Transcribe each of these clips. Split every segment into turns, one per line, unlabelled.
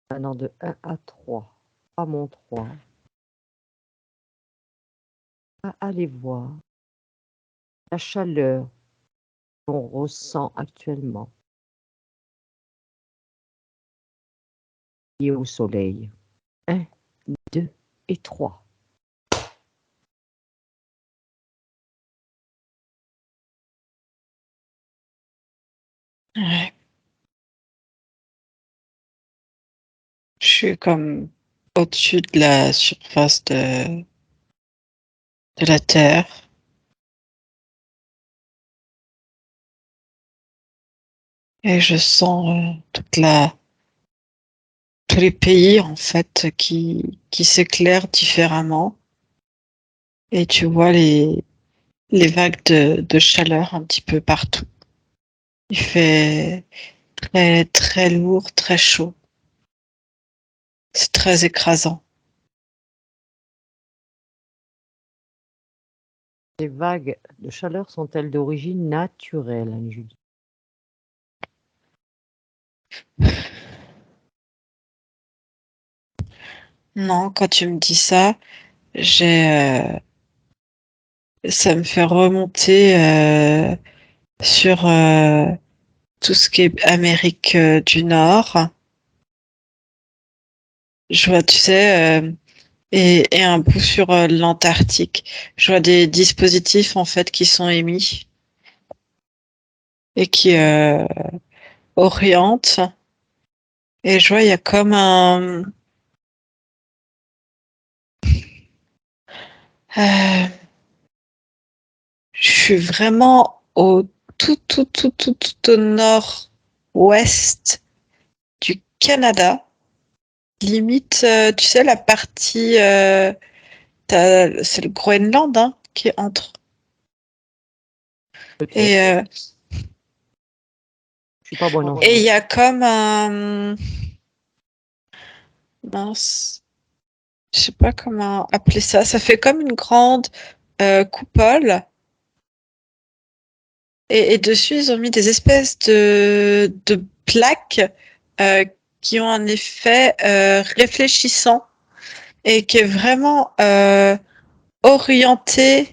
Allant de 1 à 3. 3 -3. Allez voir la chaleur qu'on ressent actuellement liée au soleil. 1, 2 et 3.
Ouais. Je suis comme au-dessus de la surface de la Terre. Et je sens tous les pays en fait qui s'éclairent différemment. Et tu vois les vagues de chaleur un petit peu partout. Il fait très très lourd, très chaud. C'est très écrasant.
Les vagues de chaleur sont-elles d'origine naturelle, Anne-Julie?
Non, quand tu me dis ça, ça me fait remonter sur tout ce qui est Amérique du Nord. Je vois, tu sais, et un bout sur l'Antarctique. Je vois des dispositifs en fait qui sont émis et qui orientent. Et je vois, il y a comme euh, je suis vraiment au tout au nord-ouest du Canada. Limite, tu sais, la partie, c'est le Groenland hein, qui entre. Et
Peut-être. Je suis pas bonne en
il
géo.
y a comme un mince, je sais pas comment appeler ça. Ça fait comme une grande coupole. Et dessus, ils ont mis des espèces de plaques qui ont un effet réfléchissant et qui est vraiment orienté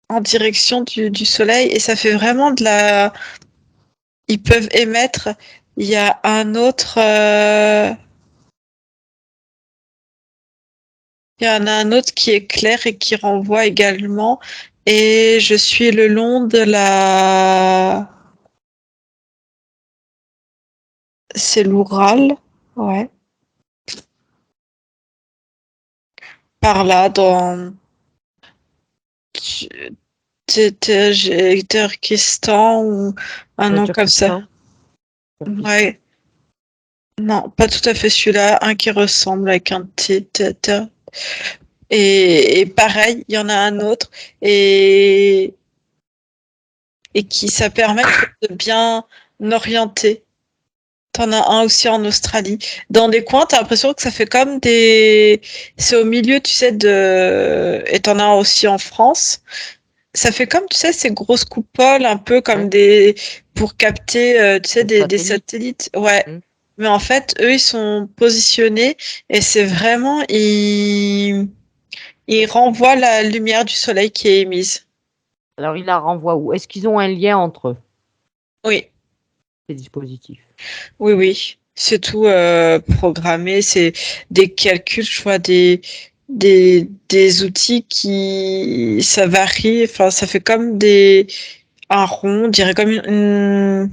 en direction du soleil. Et ça fait vraiment de la... Ils peuvent émettre. Il y a un autre... Il y en a un autre qui est clair et qui renvoie également. Et je suis le long de la... C'est l'Oural, ouais. Par là, dans Turkestan ou un nom comme ça.
Tadjikistan. Turkestan.
Ouais. Non, pas tout à fait celui-là. Un qui ressemble avec un T. Et pareil, il y en a un autre. Et, et qui ça permet de bien orienter. T'en as un aussi en Australie. Dans des coins, t'as l'impression que ça fait comme des... C'est au milieu, tu sais, de... Et t'en as un aussi en France. Ça fait comme, tu sais, ces grosses coupoles, un peu comme
Ouais.
des... pour capter, tu sais,
Le
des
satellite.
satellites. Ouais.
Hmm.
Mais en fait, eux, ils sont positionnés et c'est vraiment... Ils renvoient la lumière du soleil qui est émise.
Alors, il la renvoie où? Est-ce qu'ils ont un lien entre eux,
Oui.
ces dispositifs?
Oui, oui, c'est tout programmé, c'est des calculs, je vois des outils qui ça varie, enfin ça fait comme un rond, on dirait comme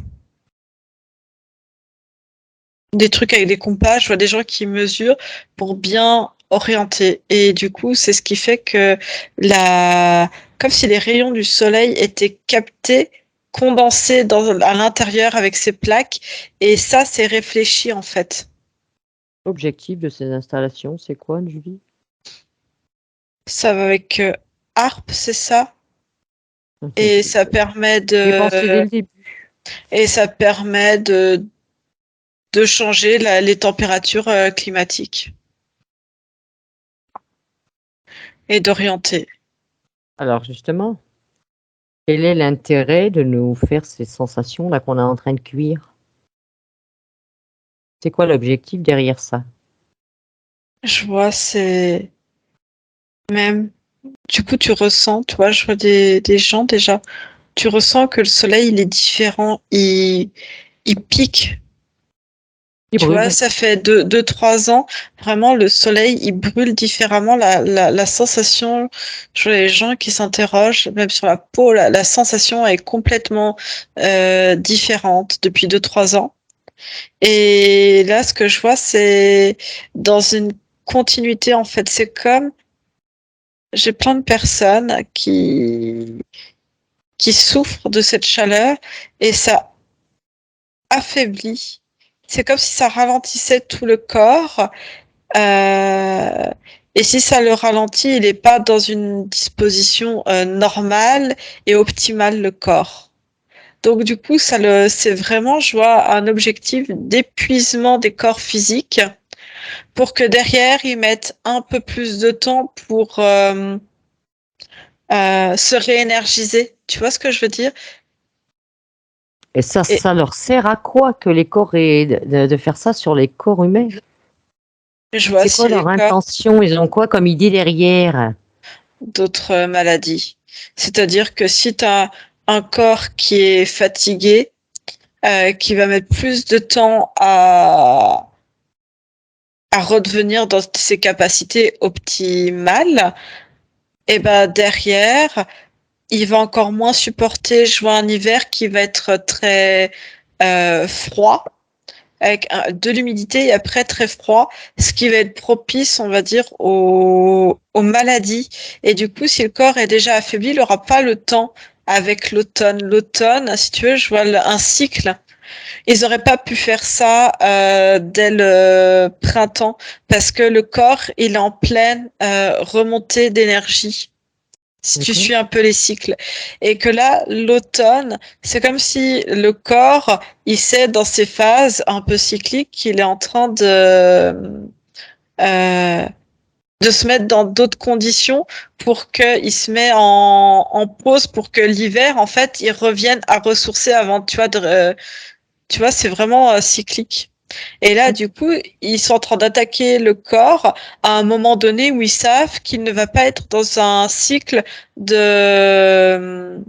des trucs avec des compas, je vois des gens qui mesurent pour bien orienter et du coup c'est ce qui fait que la comme si les rayons du soleil étaient captés condensés à l'intérieur avec ces plaques et ça c'est réfléchi en fait.
L'objectif de ces installations, c'est quoi, Julie?
Ça va avec harpe, c'est ça?
Mhm.
Et ça permet
J'y ai pensé dès
de
le début.
et ça permet de changer les températures climatiques et d'orienter.
Alors, justement, quel est l'intérêt de nous faire ces sensations là qu'on est en train de cuire? C'est quoi l'objectif derrière ça?
Je vois, c'est même. Du coup, tu ressens, tu vois, je vois des gens déjà. Tu ressens que le soleil, il est différent. Il pique.
Il
Tu vois,
brûle.
ça fait 3 ans, vraiment, le soleil, il brûle différemment. La sensation, je vois les gens qui s'interrogent, même sur la peau, la sensation est complètement différente depuis 2, 3 ans. Et là, ce que je vois, c'est dans une continuité, en fait. C'est comme, j'ai plein de personnes qui souffrent de cette chaleur et ça affaiblit. C'est comme si ça ralentissait tout le corps. Euh, et si ça le ralentit, il n'est pas dans une disposition normale et optimale, le corps. Donc du coup, c'est vraiment, je vois, un objectif d'épuisement des corps physiques pour que derrière, ils mettent un peu plus de temps pour se réénergiser. Tu vois ce que je veux dire?
Et ça,
Et
ça leur sert à quoi que les corps aient de faire ça sur les corps humains?
je vois
C'est quoi
si les
leur
corps
intention? Ils ont quoi comme idée derrière?
d'autres maladies. C'est-à-dire que si tu as un corps qui est fatigué, qui va mettre plus de temps à redevenir dans ses capacités optimales, et ben derrière, il va encore moins supporter, je vois un hiver qui va être très froid, avec de l'humidité et après très froid, ce qui va être propice, on va dire, aux maladies. Et du coup, si le corps est déjà affaibli, il n'aura pas le temps avec l'automne. L'automne, si tu veux, je vois un cycle. Ils n'auraient pas pu faire ça dès le printemps parce que le corps, il est en pleine remontée d'énergie. Si tu
D'accord.
suis un peu les cycles. Et que là, l'automne, c'est comme si le corps, il sait dans ses phases un peu cycliques qu'il est en train euh, de se mettre dans d'autres conditions pour qu'il se met en pause pour que l'hiver, en fait, il revienne à ressourcer avant, tu vois, c'est vraiment cyclique. Et là, du coup, ils sont en train d'attaquer le corps à un moment donné où ils savent qu'il ne va pas être dans un cycle de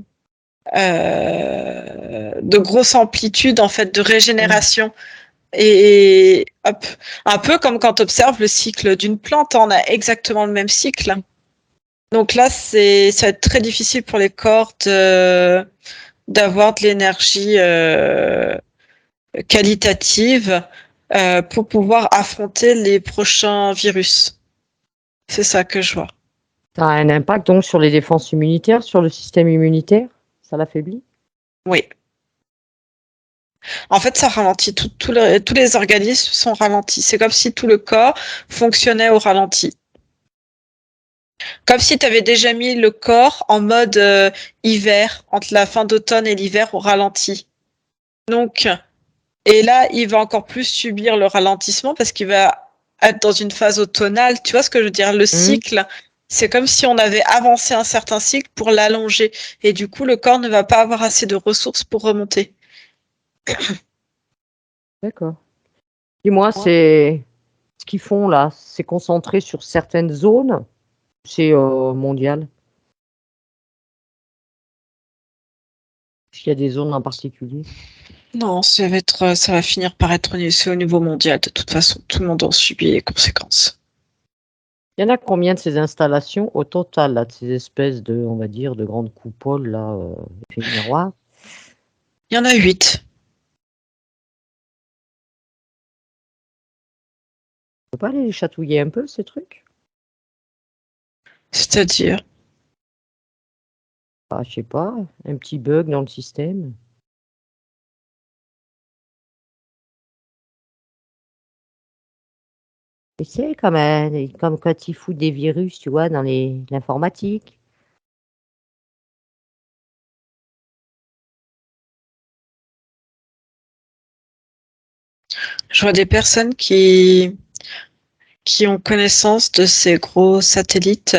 grosse amplitude, en fait, de
Mm.
régénération. Et hop, un peu comme quand tu observes le cycle d'une plante, on a exactement le même cycle. Donc là, ça va être très difficile pour les corps d'avoir de l'énergie qualitative pour pouvoir affronter les prochains virus. C'est ça que je vois.
Ça a un impact donc sur les défenses immunitaires, sur le système immunitaire? Ça l'affaiblit?
Oui. En fait, ça ralentit. Tous les organismes sont ralentis. C'est comme si tout le corps fonctionnait au ralenti. Comme si tu avais déjà mis le corps en mode hiver, entre la fin d'automne et l'hiver au ralenti. Donc, et là, il va encore plus subir le ralentissement parce qu'il va être dans une phase automnale. Tu vois ce que je veux dire? Le
Mm.
cycle, c'est comme si on avait avancé un certain cycle pour l'allonger. Et du coup, le corps ne va pas avoir assez de ressources pour remonter.
D'accord. Dis-moi, c'est ce qu'ils font là, c'est concentré sur certaines zones? C'est mondial? Est-ce qu'il y a des zones en particulier?
Non, ça va finir par être c'est au niveau mondial. De toute façon, tout le monde en subit les conséquences.
Il y en a combien de ces installations au total, là, de ces espèces de, on va dire, de grandes coupoles, là, effet miroir?
Il y en a 8.
On peut pas aller les chatouiller un peu, ces trucs?
C'est-à-dire,
Ah, je sais pas, un petit bug dans le système. Et c'est comme quand ils foutent des virus, tu vois, dans l'informatique.
je vois des personnes qui ont connaissance de ces gros satellites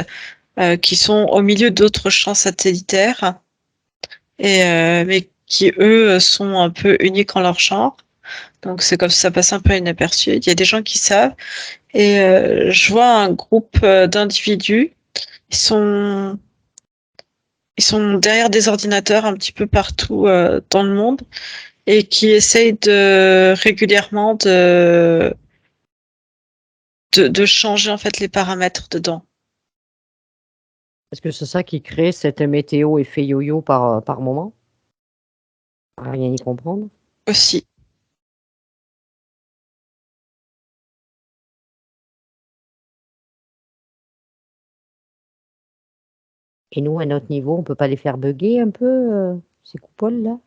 qui sont au milieu d'autres champs satellitaires, mais qui, eux, sont un peu uniques en leur genre. Donc c'est comme si ça passe un peu inaperçu. Il y a des gens qui savent. Et je vois un groupe d'individus. Ils sont, ils sont derrière des ordinateurs un petit peu partout dans le monde et qui essayent régulièrement de changer en fait les paramètres dedans.
Est-ce que c'est ça qui crée cette météo effet yo-yo par moment? À rien y comprendre.
Aussi.
Et nous, à notre niveau, on peut pas les faire bugger un peu, ces coupoles-là?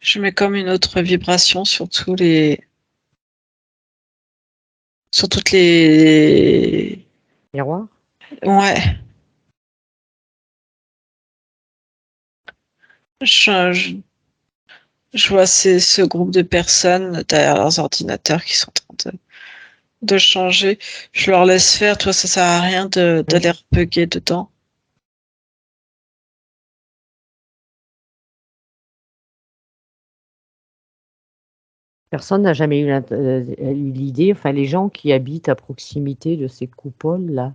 Je mets comme une autre vibration sur toutes les.
Miroir?
Ouais. Je, je vois ce groupe de personnes derrière leurs ordinateurs qui sont en train de changer. Je leur laisse faire. Toi, ça sert à rien d'aller bugger dedans.
Personne n'a jamais eu eu l'idée, enfin les gens qui habitent à proximité de ces coupoles-là,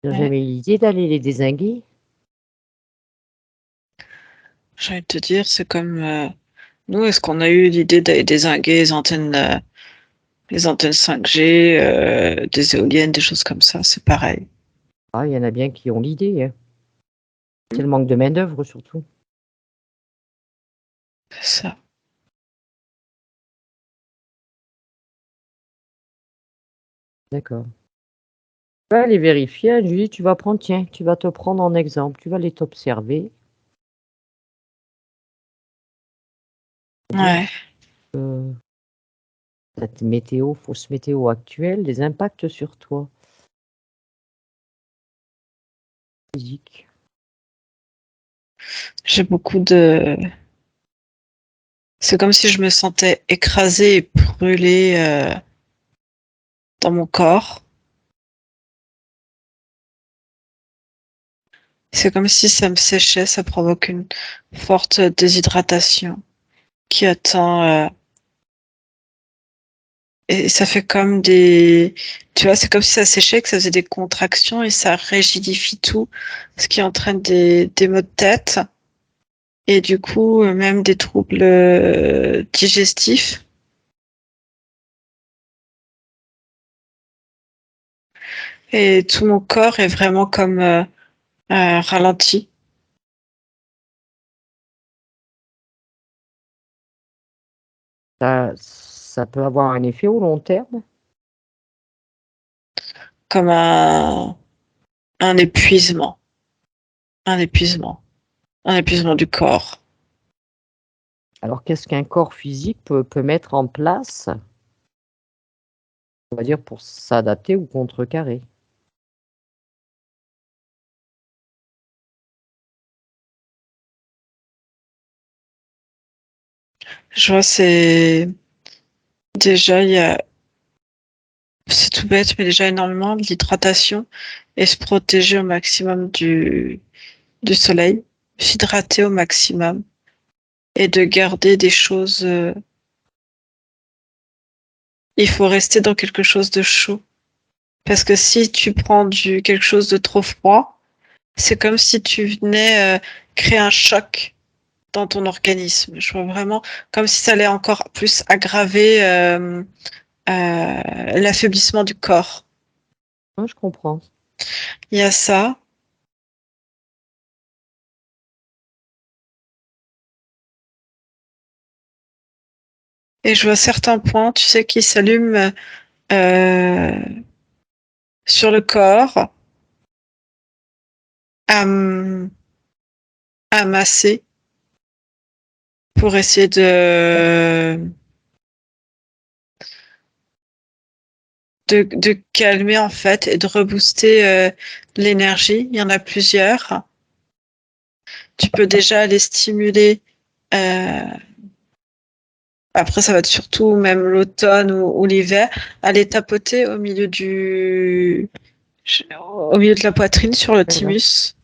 ils n'ont
Ouais.
jamais eu l'idée d'aller les dézinguer?
J'ai envie de te dire, c'est comme nous, est-ce qu'on a eu l'idée d'aller dézinguer les antennes 5G, des éoliennes, des choses comme ça, c'est pareil.
Ah, il y en a bien qui ont l'idée, hein. C'est le manque de main-d'œuvre surtout.
C'est ça.
D'accord. Tu vas aller vérifier, Julie, tu vas prendre, tiens, tu vas te prendre en exemple, tu vas aller t'observer.
Ouais.
Cette météo, fausse météo actuelle, les impacts sur toi. Physique.
J'ai beaucoup de. C'est comme si je me sentais écrasée et brûlée dans mon corps. C'est comme si ça me séchait, ça provoque une forte déshydratation qui attend. Et ça fait comme des. Tu vois, c'est comme si ça séchait, que ça faisait des contractions et ça rigidifie tout, ce qui entraîne des maux de tête et du coup, même des troubles digestifs. Et tout mon corps est vraiment comme ralenti.
Ça peut avoir un effet au long terme.
Comme un épuisement. Un épuisement. Un épuisement du corps.
Alors, qu'est-ce qu'un corps physique peut mettre en place, on va dire, pour s'adapter ou contrecarrer?
Je vois, c'est. Déjà, il y a. C'est tout bête, mais déjà énormément l'hydratation et se protéger au maximum du soleil, s'hydrater au maximum et de garder des choses. Il faut rester dans quelque chose de chaud. Parce que si tu prends quelque chose de trop froid, c'est comme si tu venais créer un choc dans ton organisme. Je vois vraiment comme si ça allait encore plus aggraver l'affaiblissement du corps.
Ouais, je comprends.
Il y a ça. Et je vois certains points, tu sais, qui s'allument euh, sur le corps, à, à masser pour essayer de calmer en fait et de rebooster l'énergie. Il y en a plusieurs. Tu peux déjà les stimuler. euh, Après, ça va être surtout même l'automne ou l'hiver, aller tapoter au milieu Au milieu de la poitrine, sur le thymus.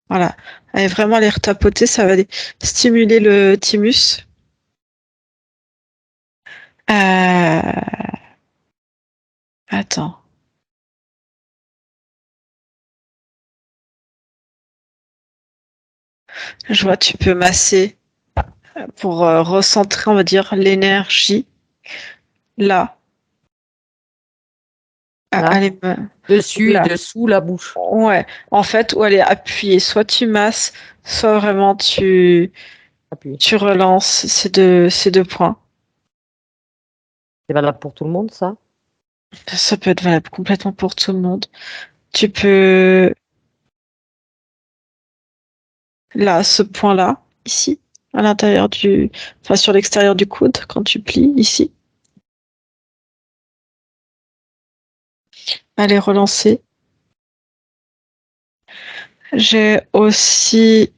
Voilà. Et vraiment les retapoter, ça va stimuler le thymus. Attends. Je vois, tu peux masser pour recentrer, on va dire, l'énergie là. Allez,
Dessus,
là.
dessous la bouche.
Ouais. En fait, où elle est appuyée. Soit tu masses, soit vraiment tu relances ces deux points.
C'est valable pour tout le monde, ça?
Ça peut être valable complètement pour tout le monde. Tu peux, là, ce point-là, ici, à l'intérieur enfin, sur l'extérieur du coude, quand tu plies, ici. Allez, relancer. J'ai aussi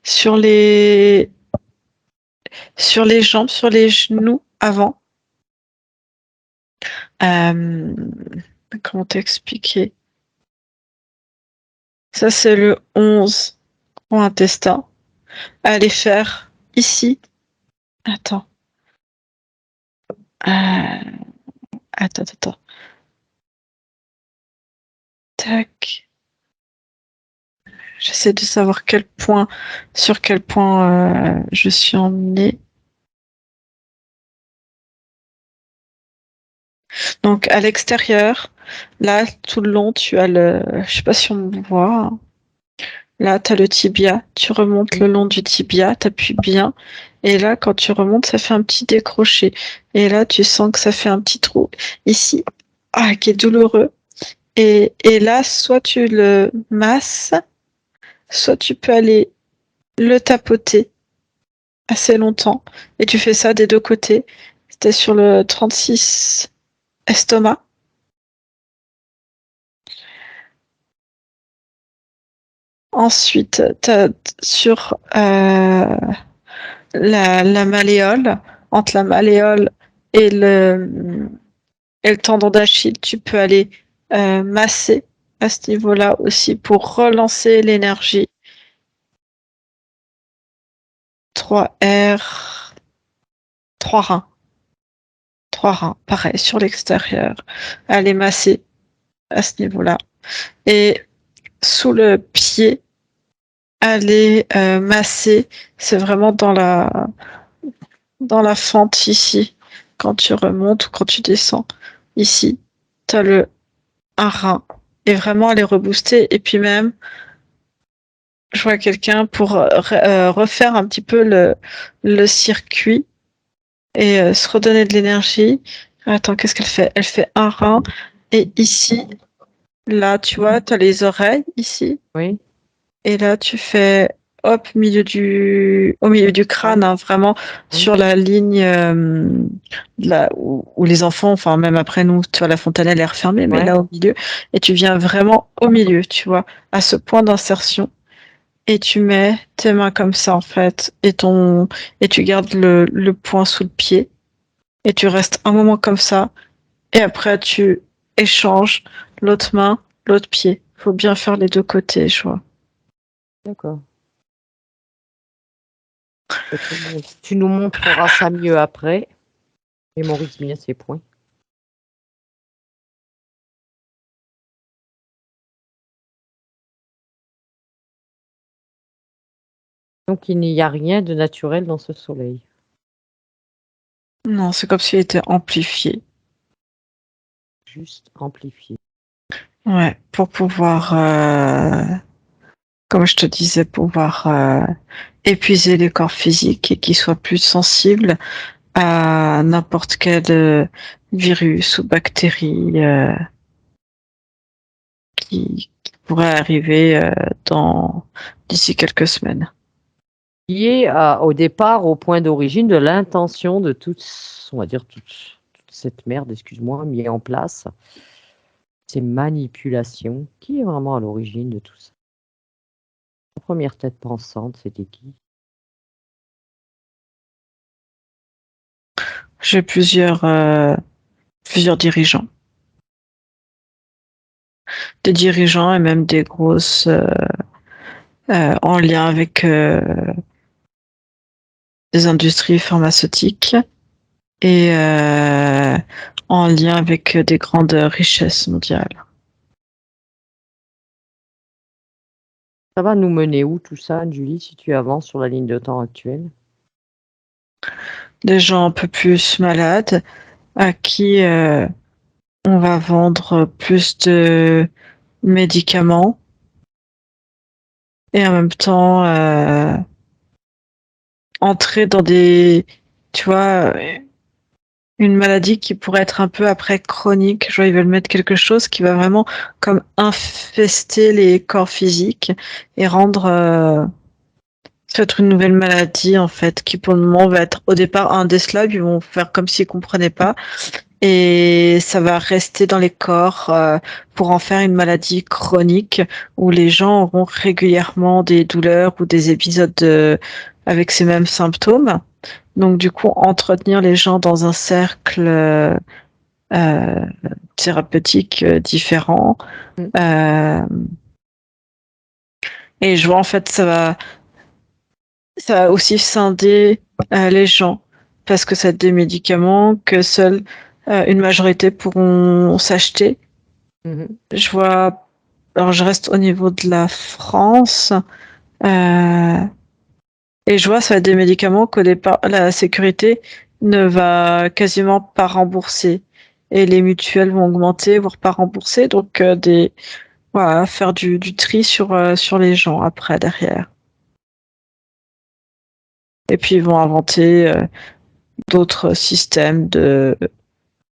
sur les jambes, sur les genoux avant. Comment t'expliquer? Ça, c'est le 11 pour intestin. Allez faire ici. Attends. Attends. Tac. J'essaie de savoir sur quel point je suis emmenée. Donc à l'extérieur, là, tout le long, tu as je sais pas si on me voit, hein. Là, tu as le tibia, tu remontes le long du tibia, tu appuies bien. Et là, quand tu remontes, ça fait un petit décroché. Et là, tu sens que ça fait un petit trou ici, qui est douloureux. Et là, soit tu le masses, soit tu peux aller le tapoter assez longtemps. Et tu fais ça des deux côtés. C'était sur le 36 estomac. Ensuite, sur la malléole, entre la malléole et le tendon d'Achille, tu peux aller masser à ce niveau-là aussi pour relancer l'énergie. 3R, 3 reins. 3 reins, pareil, sur l'extérieur. Aller masser à ce niveau-là. Et sous le pied, aller masser, c'est vraiment dans la fente ici, quand tu remontes ou quand tu descends. Ici, tu as un rein. Et vraiment aller rebooster. Et puis même, je vois quelqu'un pour refaire un petit peu le circuit et se redonner de l'énergie. Attends, qu'est-ce qu'elle fait? Elle fait un rein. Et ici, là, tu vois, tu as les oreilles ici.
Oui.
Et là, tu fais hop, au milieu du crâne, hein, vraiment sur la ligne où les enfants, enfin même après nous, tu vois, la fontanelle est refermée, mais là au milieu, et tu viens vraiment au milieu, tu vois, à ce point d'insertion, et tu mets tes mains comme ça en fait, et tu gardes le poing sous le pied, et tu restes un moment comme ça, et après tu échanges l'autre main, l'autre pied. Faut bien faire les deux côtés, je vois.
D'accord. Tu nous montreras ça mieux après. Mémorise bien ces points. Donc il n'y a rien de naturel dans ce soleil.
Non, c'est comme s'il était amplifié.
Juste amplifié.
Ouais, pour pouvoir, comme je te disais, pouvoir épuiser les corps physiques et qu'ils soient plus sensibles à n'importe quel virus ou bactérie qui pourrait arriver d'ici quelques semaines.
Qui est au départ au point d'origine de l'intention de toute cette merde, excuse-moi, mis en place, ces manipulations. Qui est vraiment à l'origine de tout ça? La première tête pensante, c'était qui?
J'ai plusieurs dirigeants. des dirigeants et même des grosses en lien avec des industries pharmaceutiques et en lien avec des grandes richesses mondiales.
Ça va nous mener où tout ça, Julie, si tu avances sur la ligne de temps actuelle?
Des gens un peu plus malades à qui on va vendre plus de médicaments et en même temps entrer dans des, tu vois, une maladie qui pourrait être un peu après chronique. Je vois, ils veulent mettre quelque chose qui va vraiment comme infester les corps physiques et rendre ça va être une nouvelle maladie en fait qui pour le moment va être au départ un décelable. Ils vont faire comme s'ils comprenaient pas et ça va rester dans les corps pour en faire une maladie chronique où les gens auront régulièrement des douleurs ou des épisodes avec ces mêmes symptômes. Donc du coup, entretenir les gens dans un cercle thérapeutique différent.
Mm.
Euh, et je vois en fait ça va aussi scinder les gens parce que c'est des médicaments que seule une majorité pourront s'acheter.
Mhm.
Je vois, alors je reste au niveau de la France et je vois ça va être des médicaments que la sécurité ne va quasiment pas rembourser et les mutuelles vont augmenter voire pas rembourser donc voilà faire du tri sur les gens après derrière et puis ils vont inventer d'autres systèmes de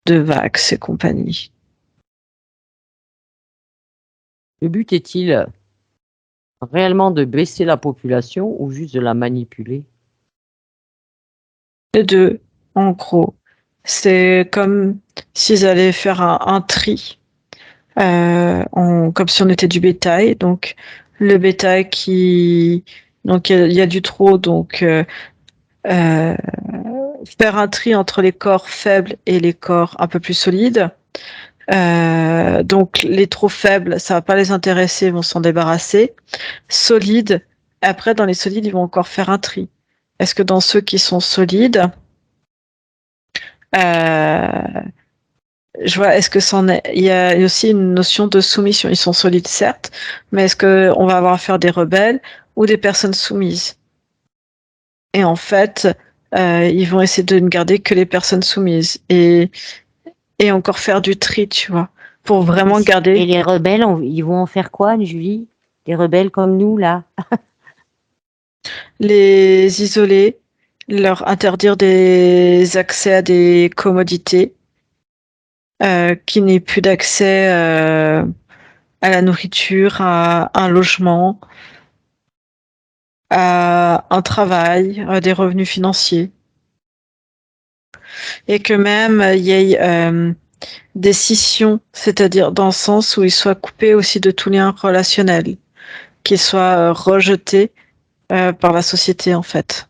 vax et compagnie.
Le but est-il réellement de baisser la population ou juste de la manipuler?
Les deux, en gros. C'est comme s'ils allaient faire un tri, comme si on était du bétail. Donc, le bétail donc il y a du trop, donc euh, faire un tri entre les corps faibles et les corps un peu plus solides. Donc, les trop faibles, ça va pas les intéresser, ils vont s'en débarrasser. Solides, après, dans les solides, ils vont encore faire un tri. Est-ce que dans ceux qui sont solides, euh, je vois, est-ce que il y a aussi une notion de soumission. Ils sont solides, certes, mais est-ce que on va avoir affaire des rebelles ou des personnes soumises? Et en fait, ils vont essayer de ne garder que les personnes soumises et encore faire du tri, tu vois, pour vraiment
Et
garder
les rebelles, ils vont en faire quoi, Julie? Les rebelles comme nous, là?
les isoler, leur interdire des accès à des commodités, qu'il n'ait plus d'accès à la nourriture, à un logement, à un travail, à des revenus financiers. Et que même il y ait des scissions, c'est-à-dire dans le sens où ils soient coupés aussi de tout lien relationnel, qu'ils soient rejetés par la société en fait.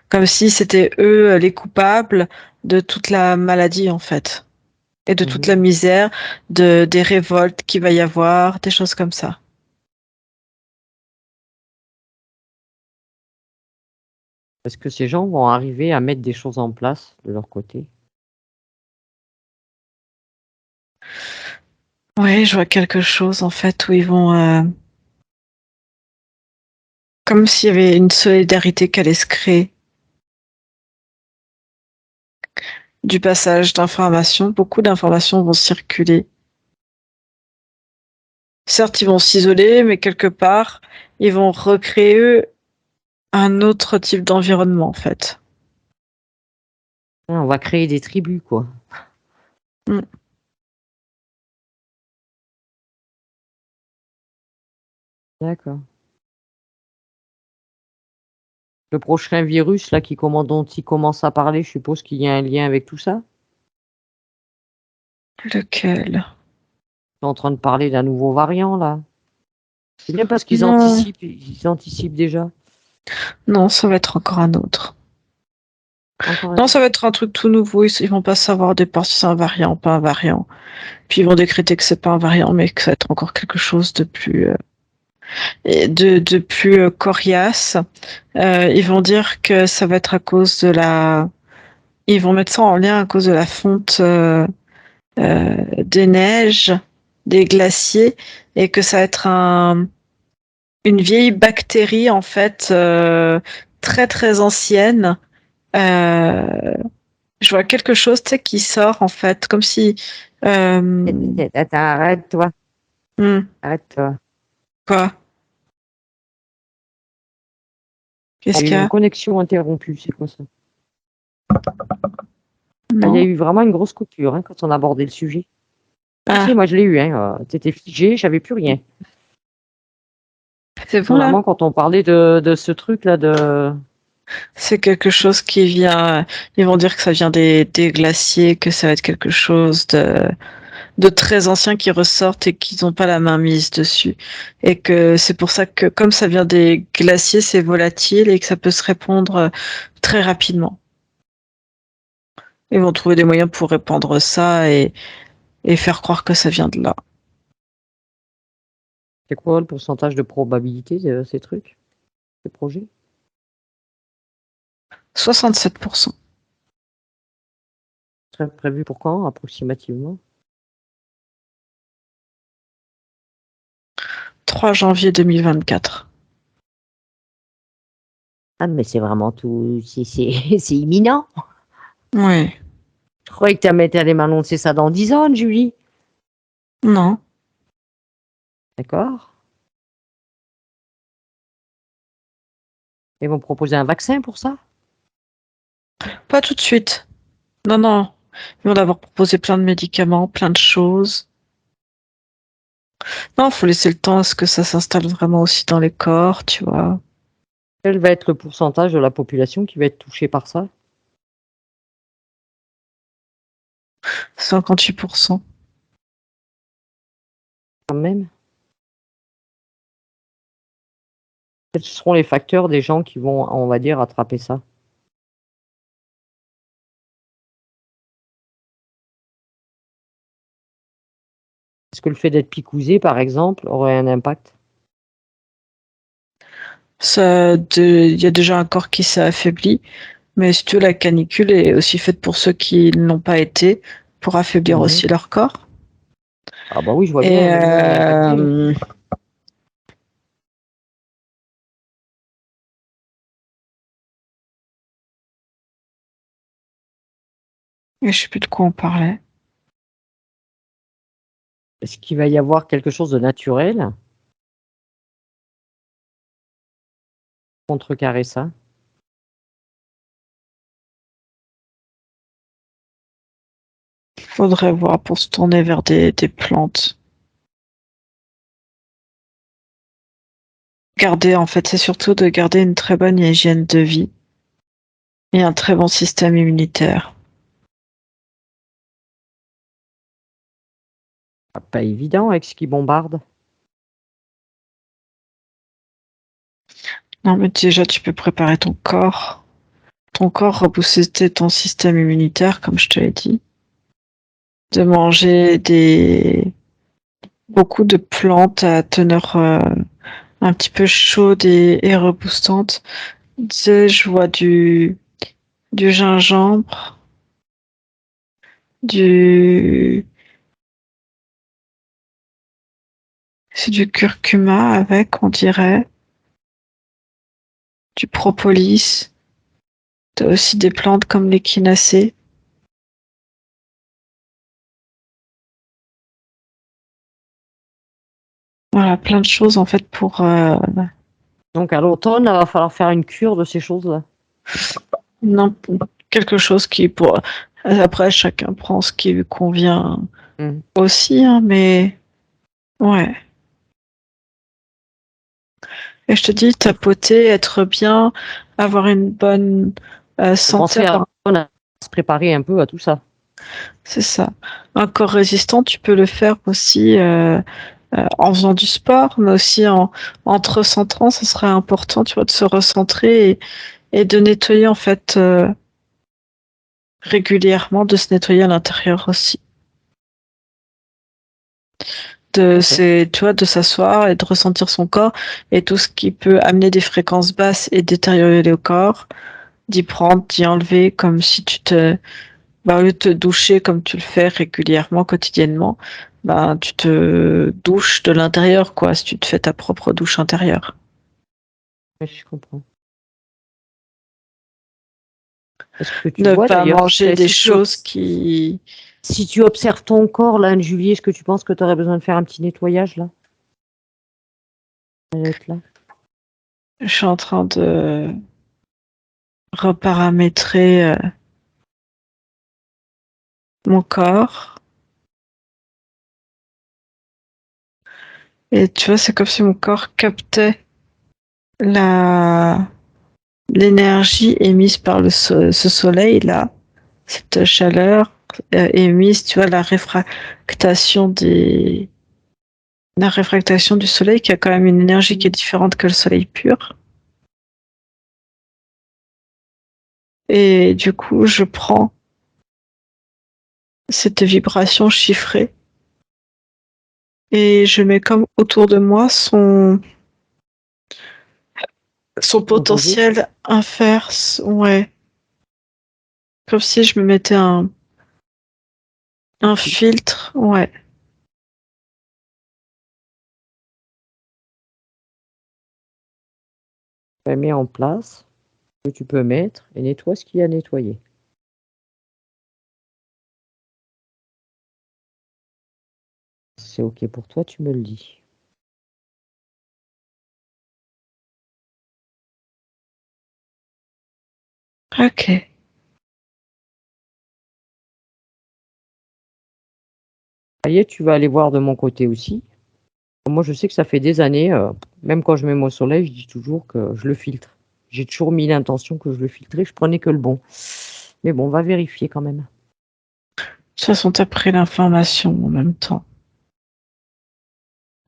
Comme si c'était eux les coupables de toute la maladie en fait. Et de toute la
Mhm.
misère, des révoltes qu'il va y avoir, des choses comme ça.
Est-ce que ces gens vont arriver à mettre des choses en place de leur côté?
Oui, je vois quelque chose en fait où ils vont comme s'il y avait une solidarité qui allait se créer du passage d'informations. Beaucoup d'informations vont circuler. Certes, ils vont s'isoler, mais quelque part, ils vont recréer eux un autre type d'environnement en fait.
On va créer des tribus, quoi.
Mm.
D'accord. Le prochain virus, là, dont il commence à parler, je suppose qu'il y a un lien avec tout ça?
Lequel?
Ils sont en train de parler d'un nouveau variant, là. C'est bien parce
Non,
ils anticipent déjà.
non, ça va être encore un autre.
Encore
Non, ça va être un truc tout nouveau. Ils vont pas savoir au départ si c'est un variant, pas un variant. Puis ils vont décréter que c'est pas un variant, mais que ça va être encore quelque chose de plus, de plus coriace. Ils vont dire que ça va être à cause de la. Ils vont mettre ça en lien à cause de la fonte des neiges, des glaciers, et que ça va être une vieille bactérie en fait très très ancienne. Euh, je vois quelque chose, tu sais, qui sort en fait, comme si.
Attends, arrête-toi. Arrête-toi.
Quoi? Qu'est-ce qu'il y
Une
a?
connexion interrompue, c'est quoi ça? Il y a
Non.
eu vraiment une grosse coupure hein, quand on a abordé le sujet.
Ah,
Si, moi je l'ai eu. Hein, t'étais figé, j'avais plus rien.
c'est bon là?
Vraiment, quand on parlait de ce truc-là, de.
C'est quelque chose qui vient. Ils vont dire que ça vient des glaciers, que ça va être quelque chose de très ancien qui ressortent et qu'ils n'ont pas la main mise dessus. Et que c'est pour ça que, comme ça vient des glaciers, c'est volatile et que ça peut se répandre très rapidement. Ils vont trouver des moyens pour répandre ça et faire croire que ça vient de là.
C'est quoi le pourcentage de probabilité de ces trucs, ces projets?
67%.
C'est prévu pour quand, approximativement?
3 janvier 2024.
Ah, mais c'est vraiment tout. C'est imminent.
Oui.
Je croyais que tu allais m'annoncer ça dans 10 ans, Julie.
Non.
D'accord. Ils vont proposer un vaccin pour ça?
Pas tout de suite. Non, non. Ils vont d'abord proposer plein de médicaments, plein de choses. Non, faut laisser le temps à ce que ça s'installe vraiment aussi dans les corps, tu vois.
Quel va être le pourcentage de la population qui va être touchée par ça?
58%.
Quand même. Quels seront les facteurs des gens qui vont, on va dire, attraper ça? Est-ce que le fait d'être picousé, par exemple, aurait un impact?
Il y a déjà un corps qui s'est affaibli, mais si tu veux, la canicule est aussi faite pour ceux qui ne l'ont pas été, pour affaiblir aussi leur corps.
Ah bah oui, je vois
Et
bien, même nous, on est impactés.
je sais plus de quoi on parlait.
Est-ce qu'il va y avoir quelque chose de naturel? Contrecarrer ça?
Faudrait voir pour se tourner vers des plantes. Garder, en fait, c'est surtout de garder une très bonne hygiène de vie et un très bon système immunitaire.
Pas évident avec ce qui bombarde.
Non, mais déjà, tu peux préparer ton corps. Ton corps, rebooster ton système immunitaire, comme je te l'ai dit. De manger beaucoup de plantes à teneur un petit peu chaude et reboostante. Tu sais, je vois du gingembre, c'est du curcuma avec, on dirait, du propolis. T'as aussi des plantes comme l'échinacée. Voilà, plein de choses en fait pour.
Donc à l'automne, il va falloir faire une cure de ces choses-là.
Non, quelque chose qui pour. Après, chacun prend ce qui lui convient aussi, hein, mais ouais. Et je te dis, tapoter, être bien, avoir une bonne santé.
Penser à se préparer un peu à tout ça.
C'est ça. Un corps résistant, tu peux le faire aussi en faisant du sport, mais aussi en te recentrant. Ce serait important, tu vois, de se recentrer et de nettoyer en fait régulièrement de se nettoyer à l'intérieur aussi. Tu vois, de s'asseoir et de ressentir son corps et tout ce qui peut amener des fréquences basses et détériorer le corps, d'y prendre, d'y enlever comme si au lieu de te doucher comme tu le fais régulièrement, quotidiennement, tu te douches de l'intérieur, quoi, si tu te fais ta propre douche intérieure.
Ouais, je comprends. Est-ce que tu
Ne
vois
pas
d'ailleurs,
manger des choses qui...
si tu observes ton corps, là, Julie, est-ce que tu penses que tu aurais besoin de faire un petit nettoyage, là? Elle est là.
Je suis en train de reparamétrer mon corps. Et tu vois, c'est comme si mon corps captait la l'énergie émise par ce soleil-là, cette chaleur émise, tu vois, la réfractation du soleil qui a quand même une énergie qui est différente que le soleil pur. Et du coup, je prends cette vibration chiffrée et je mets comme autour de moi son
Composé.
potentiel inverse, ouais. Comme si je me mettais un filtre, ouais.
Mets en place ce que tu peux mettre et nettoie ce qu'il y a à nettoyer. C'est OK pour toi, tu me le dis.
Ok.
Ça y est, tu vas aller voir de mon côté aussi. Moi, je sais que ça fait des années, même quand je mets mon soleil, je dis toujours que je le filtre. J'ai toujours mis l'intention que je le filtrais, je prenais que le bon. Mais bon, on va vérifier quand même.
De toute façon, t'as pris l'information en même temps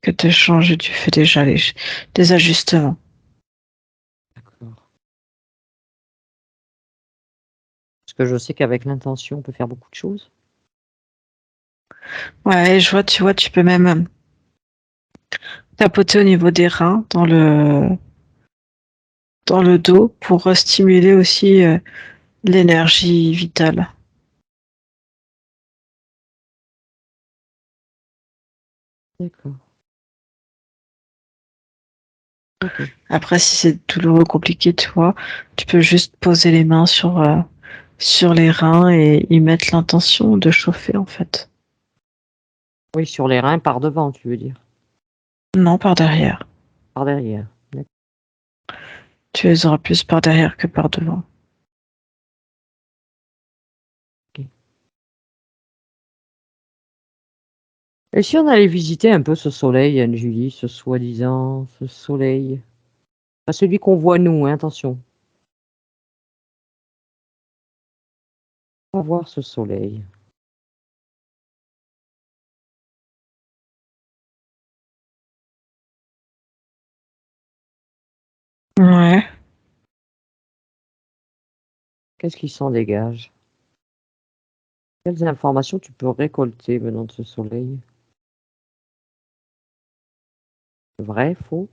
que tu changes et tu fais déjà des ajustements.
D'accord. Parce que je sais qu'avec l'intention, on peut faire beaucoup de choses.
Ouais, tu vois, tu peux même tapoter au niveau des reins, dans le dos, pour stimuler aussi l'énergie vitale.
D'accord. OK.
Après, si c'est douloureux, compliqué, tu vois, tu peux juste poser les mains sur les reins et y mettre l'intention de chauffer, en fait.
Oui, sur les reins par devant, tu veux dire?
Non, par derrière.
Par derrière. D'accord.
Tu les auras plus par derrière que par devant.
OK. Et si on allait visiter un peu ce soleil, Anne-Julie, ce soi-disant, ce soleil? Pas celui qu'on voit nous, hein, attention. On va voir ce soleil.
Ouais.
Qu'est-ce qui s'en dégage? Quelles informations tu peux récolter venant de ce soleil? Vrai, faux?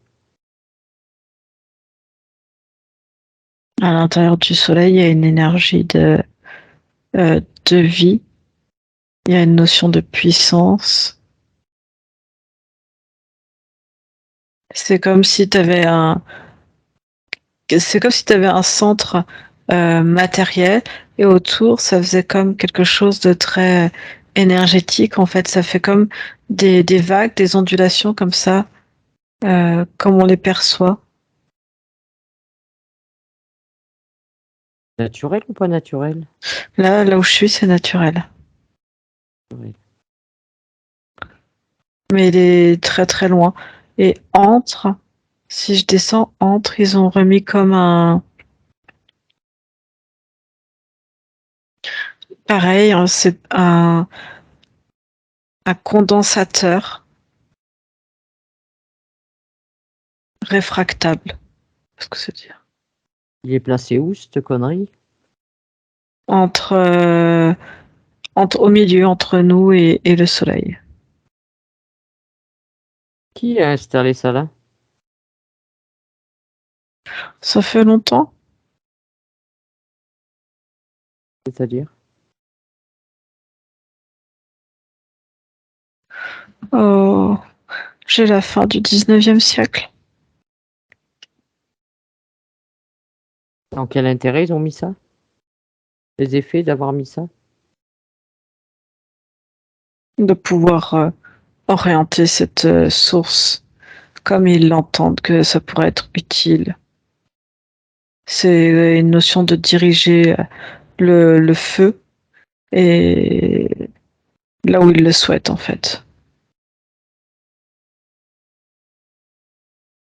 À l'intérieur du soleil, il y a une énergie de vie. Il y a une notion de puissance. C'est comme si tu avais un centre matériel et autour, ça faisait comme quelque chose de très énergétique. En fait, ça fait comme des vagues, des ondulations comme ça, comme on les perçoit.
Naturel ou pas naturel?
Là où je suis, c'est naturel.
Oui.
Mais il est très très loin. Et si je descends, ils ont remis comme pareil, c'est un condensateur réfractable. Qu'est-ce que c'est dire?
Il est placé où, cette connerie?
entre, au milieu entre nous et le soleil.
Qui a installé ça là?
Ça fait longtemps.
C'est-à-dire?
Oh, j'ai la fin du 19e siècle.
Dans quel intérêt ils ont mis ça? Les effets d'avoir mis ça?
De pouvoir orienter cette source comme ils l'entendent, que ça pourrait être utile. C'est une notion de diriger le feu et là où ils le souhaitent en fait.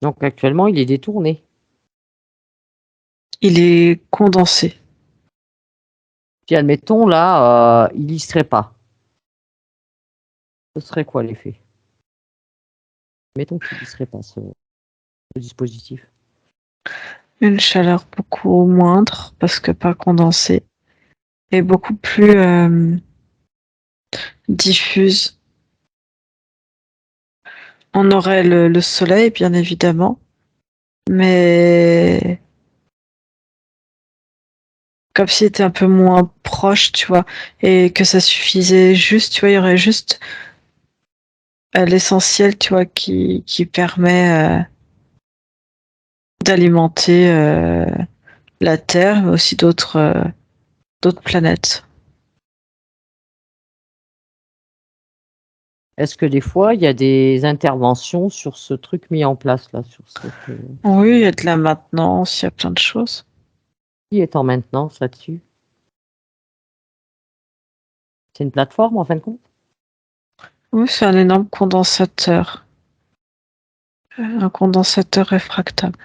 Donc actuellement, il est détourné.
Il est condensé.
Puis admettons là, il y serait pas. Ce serait quoi l'effet? Mettons qu'il y serait pas ce dispositif.
Une chaleur beaucoup moindre parce que pas condensée et beaucoup plus diffuse. On aurait le soleil bien évidemment, mais comme s'il était un peu moins proche, tu vois, et que ça suffisait juste, tu vois, il y aurait juste l'essentiel, tu vois, qui permet d'alimenter la Terre, mais aussi d'autres planètes.
Est-ce que des fois, il y a des interventions sur ce truc mis en place là, sur cette
Oui, il y a de la maintenance, il y a plein de choses.
qui est en maintenance là-dessus? C'est une plateforme en fin de compte?
Oui, c'est un énorme condensateur, un condensateur réfractable.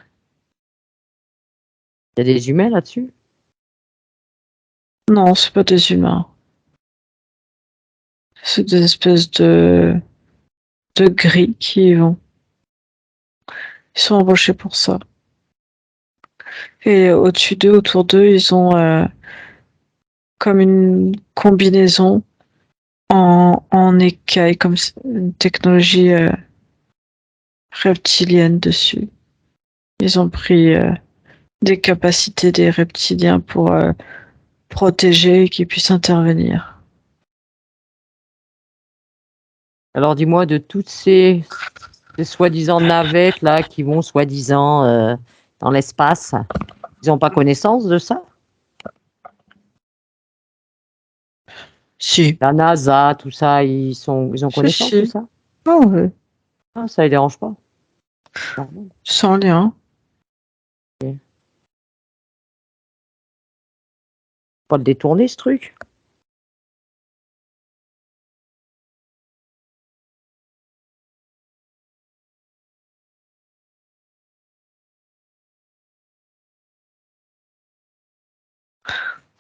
Il y a des humains là-dessus?
Non, c'est pas des humains. C'est des espèces de gris qui vont. Ils sont embauchés pour ça. Et au-dessus d'eux, autour d'eux, ils ont comme une combinaison en écaille, comme une technologie reptilienne dessus. Ils ont pris des capacités des reptiliens pour protéger et qu'ils puissent intervenir.
Alors dis-moi, de toutes ces soi-disant navettes là qui vont soi-disant dans l'espace, ils n'ont pas connaissance de ça?
Si.
La NASA, tout ça, ils ont
Si,
connaissance de
si.
ça?
Oh, ouais.
Ah, ça les dérange pas. Normal.
Sans lien.
Ok. Pas le détourner ce truc.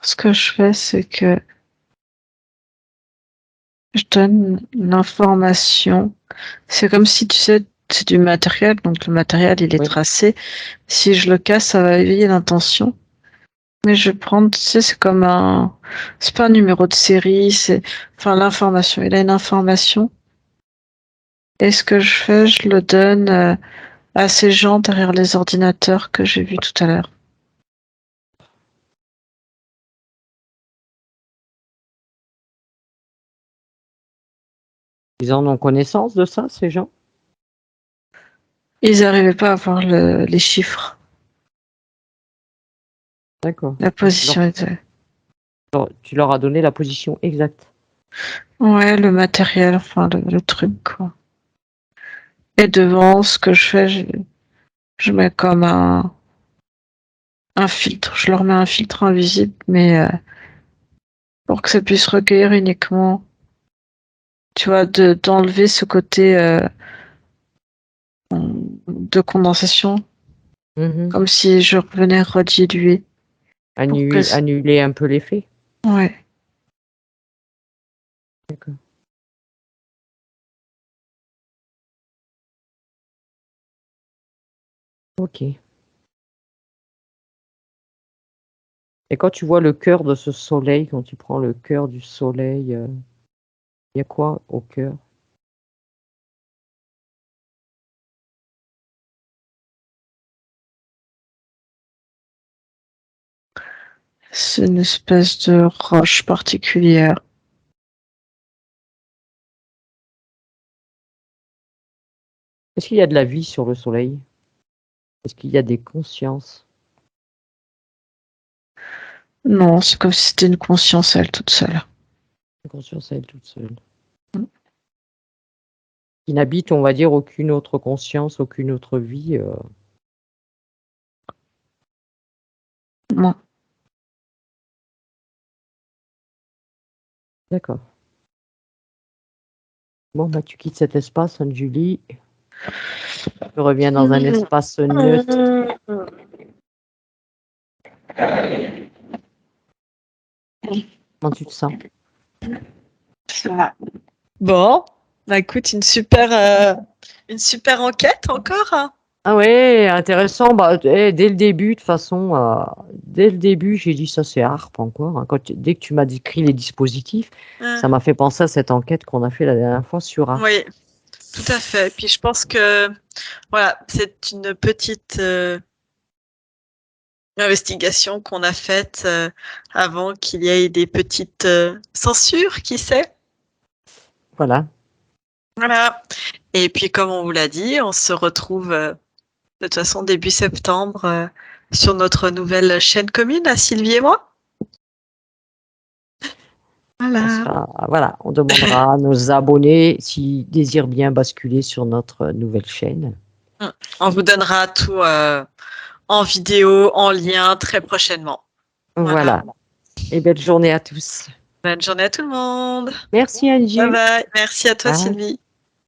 Ce que je fais, c'est que je donne l'information. C'est comme si, tu sais, c'est du matériel, donc le matériel, il est
Oui.
tracé. Si je le casse, ça va éveiller l'intention. Mais je vais prendre, tu sais, c'est pas un numéro de série, c'est, enfin, l'information. Il a une information. Et ce que je fais, je le donne à ces gens derrière les ordinateurs que j'ai vus tout à l'heure.
Ils en ont connaissance de ça, ces gens?
Ils n'arrivaient pas à voir les chiffres,
D'accord.
la
Alors,
position exacte.
tu leur as donné la position exacte.
Ouais, le matériel, enfin, le truc, quoi. Et devant, ce que je fais, je mets comme un filtre. Je leur mets un filtre invisible, mais pour que ça puisse recueillir uniquement, tu vois, d'enlever ce côté de condensation,
Mhm.
comme si je revenais rediluer. Pour que,
Annuler un peu l'effet.
ouais.
D'accord. Ok. Et quand tu vois le cœur de ce soleil, quand tu prends le cœur du soleil, il y a quoi au cœur?
C'est une espèce de roche particulière.
Est-ce qu'il y a de la vie sur le soleil? Est-ce qu'il y a des consciences?
Non, c'est comme si c'était une conscience, elle, toute seule.
Une conscience à elle toute seule.
Mm.
Qui n'habite, on va dire, aucune autre conscience, aucune autre vie.
Non.
D'accord. Bon, bah, tu quittes cet espace, Anne-Julie. Tu reviens dans un espace neutre. Comment tu te sens?
Bon, bah écoute, une super enquête encore, hein.
Ah ouais, intéressant. Bah, dès le début, de toute façon, dès le début, j'ai dit ça c'est ARP encore. Hein. Dès que tu m'as décrit les dispositifs, ça m'a fait penser à cette enquête qu'on a fait la dernière fois sur ARP.
Oui, tout à fait. Puis je pense que voilà, c'est une petite investigation qu'on a faite avant qu'il y ait des petites censures, qui sait.
Voilà.
Voilà. Et puis comme on vous l'a dit, on se retrouve de toute façon début septembre sur notre nouvelle chaîne commune à Sylvie et moi.
Voilà, on demandera à nos abonnés s'ils désirent bien basculer sur notre nouvelle chaîne.
On vous donnera tout en vidéo, en lien très prochainement.
Voilà. Et belle journée à tous.
Bonne journée à tout le monde.
Merci Angie.
Bye bye. Merci à toi,
Bye.
Sylvie.